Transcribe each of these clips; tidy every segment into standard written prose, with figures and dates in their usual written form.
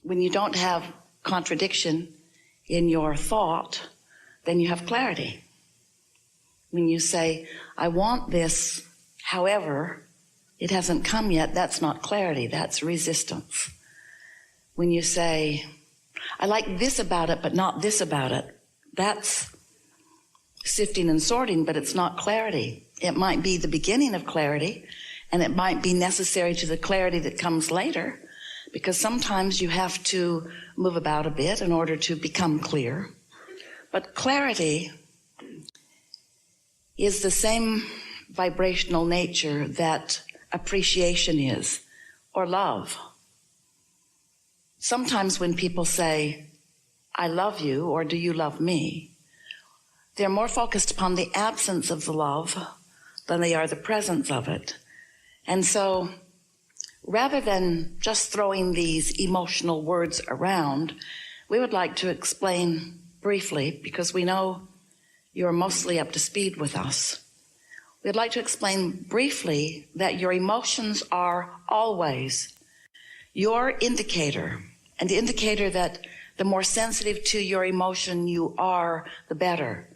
When you don't have contradiction in your thought, then you have clarity. When you say, I want this, however, it hasn't come yet, that's not clarity, that's resistance. When you say, I like this about it, but not this about it, that's sifting and sorting, but it's not clarity. It might be the beginning of clarity, and it might be necessary to the clarity that comes later, because sometimes you have to move about a bit in order to become clear. But clarity is the same vibrational nature that appreciation is, or love. Sometimes when people say, I love you, or do you love me, they're more focused upon the absence of the love than they are the presence of it. And so, rather than just throwing these emotional words around, we would like to explain briefly, because we know you're mostly up to speed with us. We'd like to explain briefly that your emotions are always your indicator, an indicator that the more sensitive to your emotion you are, the better.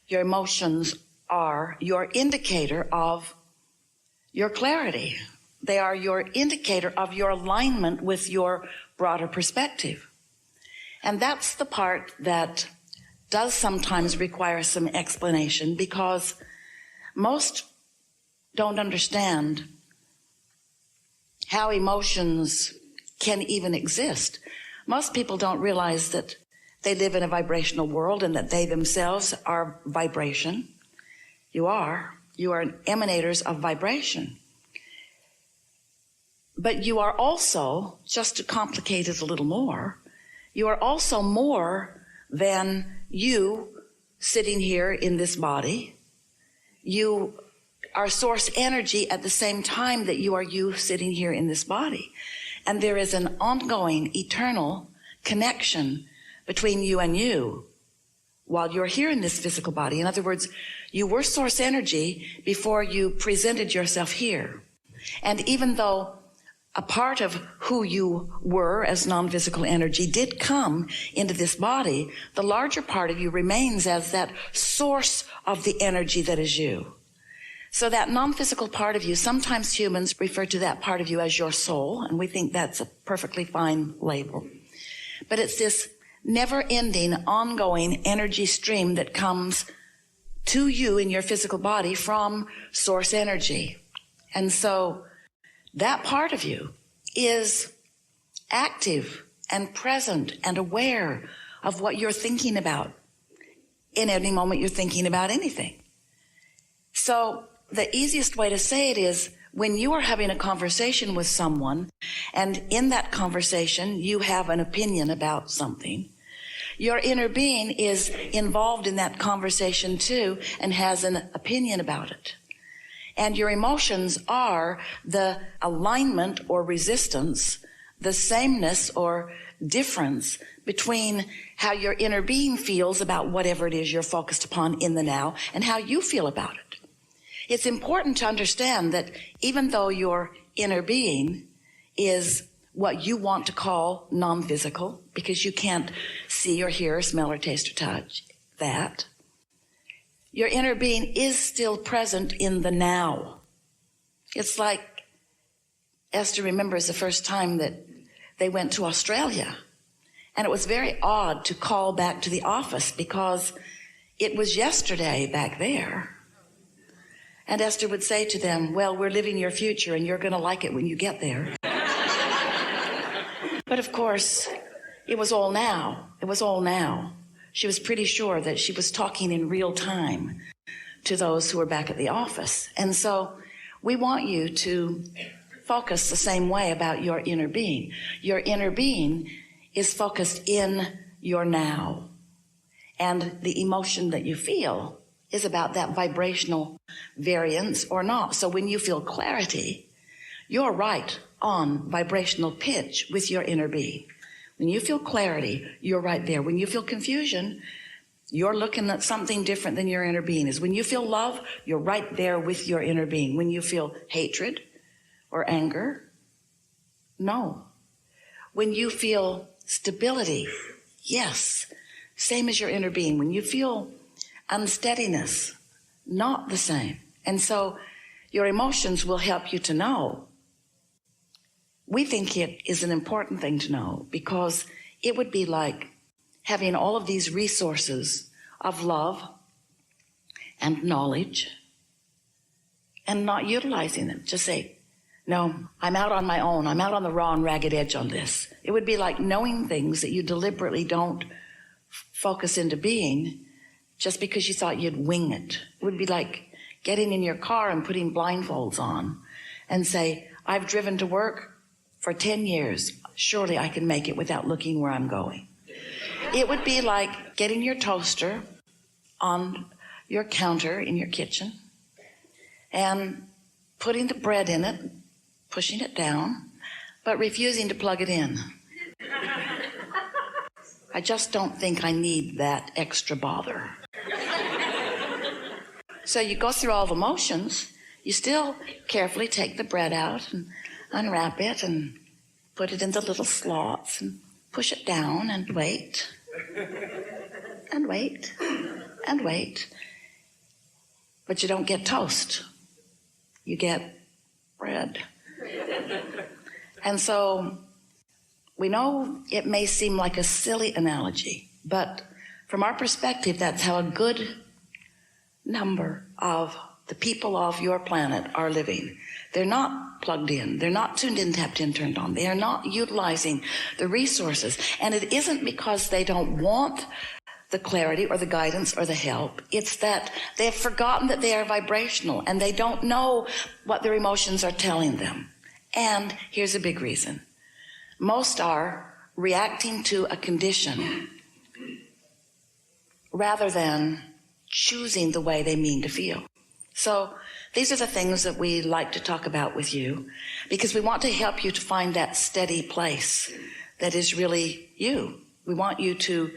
Your emotions are your indicator of your clarity. They are your indicator of your alignment with your broader perspective. And that's the part that does sometimes require some explanation, because most don't understand how emotions can even exist. Most people don't realize that they live in a vibrational world and that they themselves are vibration. You are emanators of vibration. But you are also, just to complicate it a little more, you are also more than you sitting here in this body. You are source energy at the same time that you are you sitting here in this body. And there is an ongoing, eternal connection between you and you while you're here in this physical body. In other words, you were source energy before you presented yourself here. And even though a part of who you were as non-physical energy did come into this body, the larger part of you remains as that source of the energy that is you. So that non-physical part of you, sometimes humans refer to that part of you as your soul, and we think that's a perfectly fine label. But it's this never-ending, ongoing energy stream that comes to you in your physical body from source energy. And so that part of you is active and present and aware of what you're thinking about in any moment you're thinking about anything. So the easiest way to say it is when you are having a conversation with someone, and in that conversation you have an opinion about something, your inner being is involved in that conversation too and has an opinion about it. And your emotions are the alignment or resistance, the sameness or difference between how your inner being feels about whatever it is you're focused upon in the now and how you feel about it. It's important to understand that even though your inner being is what you want to call non-physical, because you can't see or hear or smell or taste or touch that, your inner being is still present in the now. It's like Esther remembers the first time that they went to Australia. And it was very odd to call back to the office because it was yesterday back there. And Esther would say to them, well, we're living your future and you're going to like it when you get there. But of course, it was all now. It was all now. She was pretty sure that she was talking in real time to those who were back at the office. And so we want you to focus the same way about your inner being. Your inner being is focused in your now. And the emotion that you feel is about that vibrational variance or not. So when you feel clarity, you're right on vibrational pitch with your inner being. When you feel clarity, you're right there. When you feel confusion, you're looking at something different than your inner being is. When you feel love, you're right there with your inner being. When you feel hatred or anger, no. When you feel stability, yes, same as your inner being. When you feel unsteadiness, not the same. And so your emotions will help you to know. We think it is an important thing to know because it would be like having all of these resources of love and knowledge and not utilizing them. Just say, no, I'm out on my own. I'm out on the raw and ragged edge on this. It would be like knowing things that you deliberately don't focus into being just because you thought you'd wing it. It would be like getting in your car and putting blindfolds on and say, I've driven to work for 10 years. Surely I can make it without looking where I'm going. It would be like getting your toaster on your counter in your kitchen and putting the bread in it, pushing it down, but refusing to plug it in. I just don't think I need that extra bother. So you go through all the motions, you still carefully take the bread out and unwrap it and put it into little slots and push it down and wait and wait and wait. But you don't get toast. You get bread. And so we know it may seem like a silly analogy, but from our perspective, that's how a good number of the people of your planet are living. They're not plugged in. They're not tuned in, tapped in, turned on. They are not utilizing the resources. And it isn't because they don't want the clarity or the guidance or the help. It's that they have forgotten that they are vibrational and they don't know what their emotions are telling them. And here's a big reason. Most are reacting to a condition rather than choosing the way they mean to feel. So these are the things that we like to talk about with you because we want to help you to find that steady place that is really you. We want you to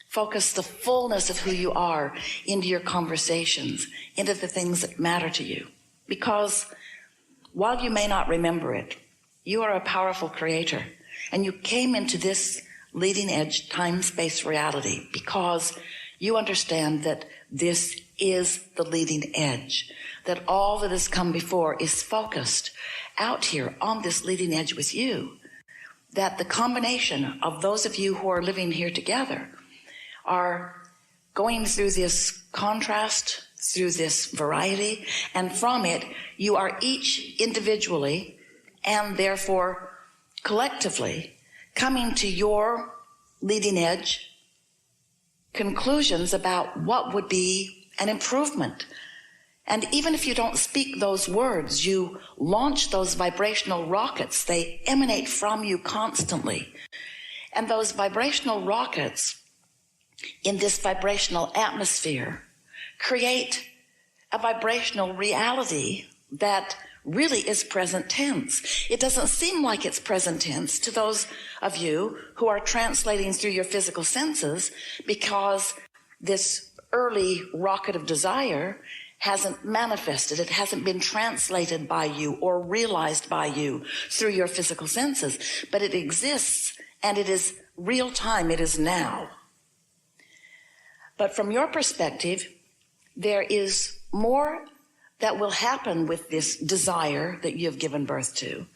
focus the fullness of who you are into your conversations, into the things that matter to you. Because while you may not remember it, you are a powerful creator. And you came into this leading edge time-space reality because you understand that this is the leading edge, that all that has come before is focused out here on this leading edge with you, that the combination of those of you who are living here together are going through this contrast, through this variety, and from it, you are each individually and therefore collectively coming to your leading edge conclusions about what would be an improvement. And even if you don't speak those words, you launch those vibrational rockets. They emanate from you constantly. And those vibrational rockets in this vibrational atmosphere create a vibrational reality that really is present tense. It doesn't seem like it's present tense to those of you who are translating through your physical senses because this early rocket of desire hasn't manifested. It hasn't been translated by you or realized by you through your physical senses. But it exists and it is real time. It is now. But from your perspective, there is more that will happen with this desire that you have given birth to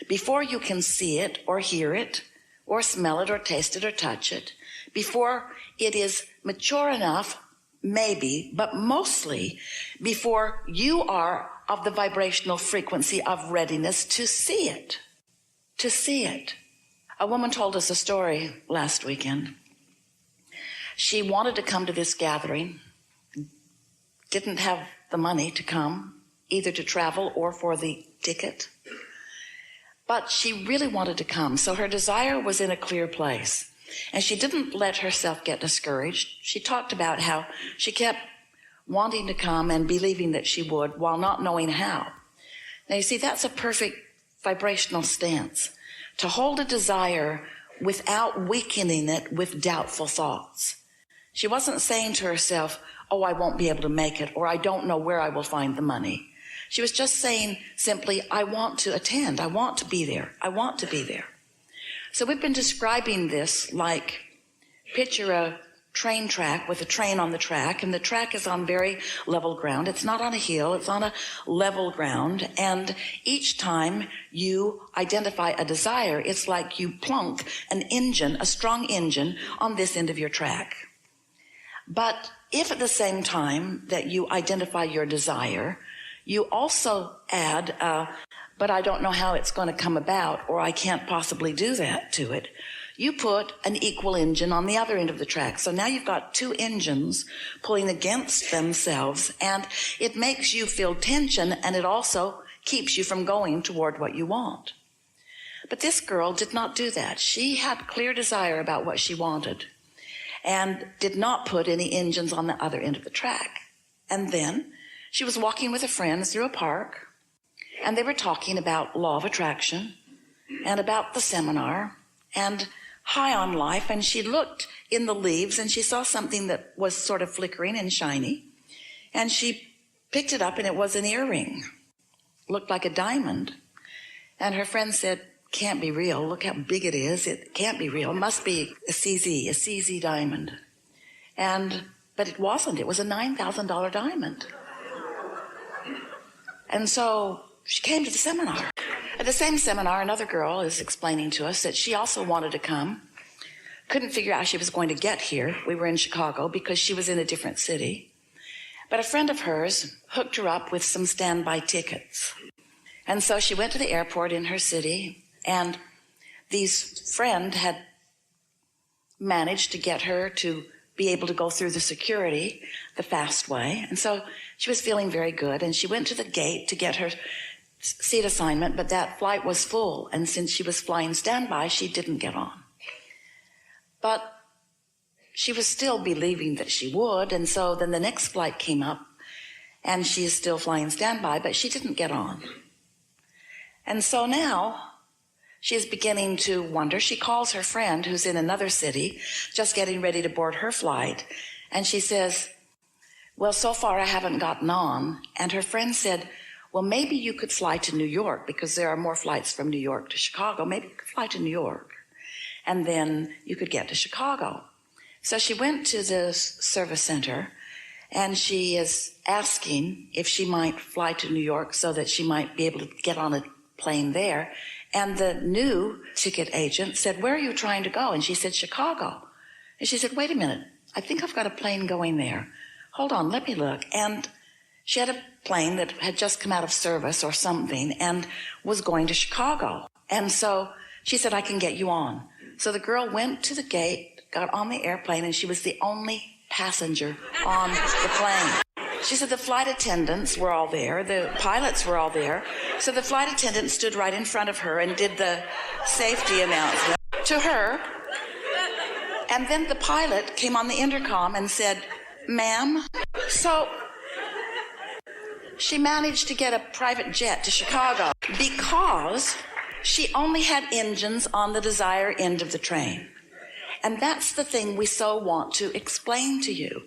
before you can see it or hear it or smell it or taste it or touch it, before it is mature enough, maybe, but mostly before you are of the vibrational frequency of readiness to see it, to see it. A woman told us a story last weekend. She wanted to come to this gathering, didn't have the money to come, either to travel or for the ticket. But she really wanted to come, so her desire was in a clear place. And she didn't let herself get discouraged. She talked about how she kept wanting to come and believing that she would while not knowing how. Now you see, that's a perfect vibrational stance, to hold a desire without weakening it with doubtful thoughts. She wasn't saying to herself, oh, I won't be able to make it, or I don't know where I will find the money. She was just saying simply, I want to attend. I want to be there. I want to be there. So we've been describing this like, picture a train track with a train on the track, and the track is on very level ground. It's not on a hill, it's on a level ground. And each time you identify a desire, it's like you plunk an engine, a strong engine, on this end of your track. But if at the same time that you identify your desire, you also add, but I don't know how it's going to come about, or I can't possibly do that to it, you put an equal engine on the other end of the track. So now you've got two engines pulling against themselves, and it makes you feel tension, and it also keeps you from going toward what you want. But this girl did not do that. She had clear desire about what she wanted and did not put any engines on the other end of the track. And then she was walking with a friend through a park, and they were talking about law of attraction and about the seminar and high on life, and she looked in the leaves and she saw something that was sort of flickering and shiny, and she picked it up, and it was an earring. Looked like a diamond. And her friend said, can't be real. Look how big it is. It can't be real. It must be a CZ diamond. But it wasn't. It was a $9,000 diamond. And so she came to the seminar. At the same seminar, another girl is explaining to us that she also wanted to come. Couldn't figure out how she was going to get here. We were in Chicago because she was in a different city. But a friend of hers hooked her up with some standby tickets. And so she went to the airport in her city, and this friend had managed to get her to be able to go through the security the fast way. And so she was feeling very good, and she went to the gate to get her seat assignment, but that flight was full, and since she was flying standby, she didn't get on. But she was still believing that she would, and so then the next flight came up, and she is still flying standby, but she didn't get on. And so now she is beginning to wonder. She calls her friend who's in another city, just getting ready to board her flight, and she says, well, so far I haven't gotten on. And her friend said, well, maybe you could fly to New York, because there are more flights from New York to Chicago. Maybe you could fly to New York, and then you could get to Chicago. So she went to the service center, and she is asking if she might fly to New York so that she might be able to get on a plane there. And the new ticket agent said, where are you trying to go? And she said, Chicago. And she said, wait a minute, I think I've got a plane going there. Hold on, let me look. And she had a plane that had just come out of service or something and was going to Chicago. And so she said, I can get you on. So the girl went to the gate, got on the airplane, and she was the only passenger on the plane. She said the flight attendants were all there, the pilots were all there. So the flight attendant stood right in front of her and did the safety announcement to her. And then the pilot came on the intercom and said, ma'am, so she managed to get a private jet to Chicago because she only had engines on the desire end of the train. And that's the thing we so want to explain to you.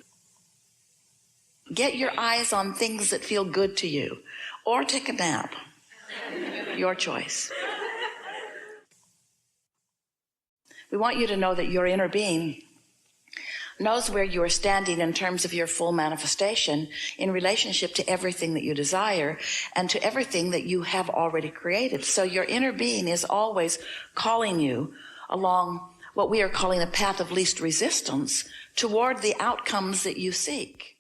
Get your eyes on things that feel good to you, or take a nap. Your choice. We want you to know that your inner being knows where you are standing in terms of your full manifestation in relationship to everything that you desire and to everything that you have already created. So your inner being is always calling you along what we are calling a path of least resistance toward the outcomes that you seek.